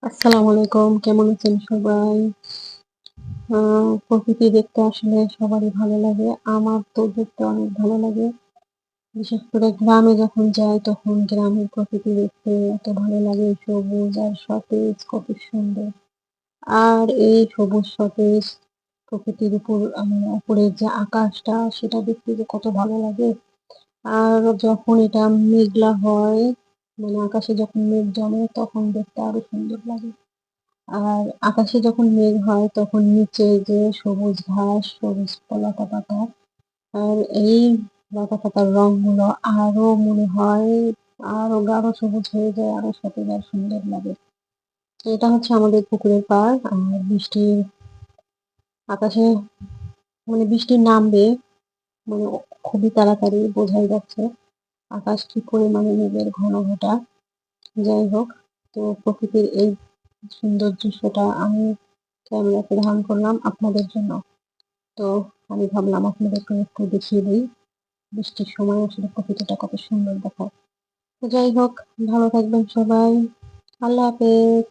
আসসালামু আলাইকুম। কেমন আছেন সবাই? আ প্রকৃতি দেখতে আসলে সবারই ভালো লাগে। আমার তো দেখতে অনেক ভালো লাগে। বিশেষ করে গ্রামে যখন যাই তখন গ্রামের প্রকৃতি দেখতে এত ভালো লাগে। সবুজ আর সতেজ কত সুন্দর। আর এই সবুজ সতেজ প্রকৃতির উপর উপরের যে আকাশটা সেটা দেখতে যে কত ভালো লাগে। আর যখন এটা মেঘলা হয়, আকাশে যখন মেঘ জমে তখন দেখতে আরো সুন্দর লাগে। আর আকাশে যখন মেঘ হয় তখন নিচে যে সবুজ ঘাস, সবুজ লতাপাতা আর এই লতাপাতার রংগুলো আরো মনে হয় আরো গাঢ় সবুজ হয়ে যায়, আরো সতেজ আর সুন্দর লাগে। এটা হচ্ছে আমাদের পুকুরের পাড়। আর বৃষ্টির আকাশে বৃষ্টি নামবে মানে খুবই তাড়াতাড়ি বোঝাই যাচ্ছে। আকাশ কি পরিমাণে মেঘের ঘনঘটা। যাই হোক, তো প্রকৃতির এই সুন্দর দৃশ্যটা আমি ক্যামেরাতে ধারণ করলাম আপনাদের জন্য। তো আমি ভাবলাম আপনাদেরকে একটু দেখিয়ে দেই। বৃষ্টির সময় আসলে প্রকৃতিটা কত সুন্দর দেখায়। তো যাই হোক, ভালো থাকবেন সবাই। আল্লাহ হাফেজ।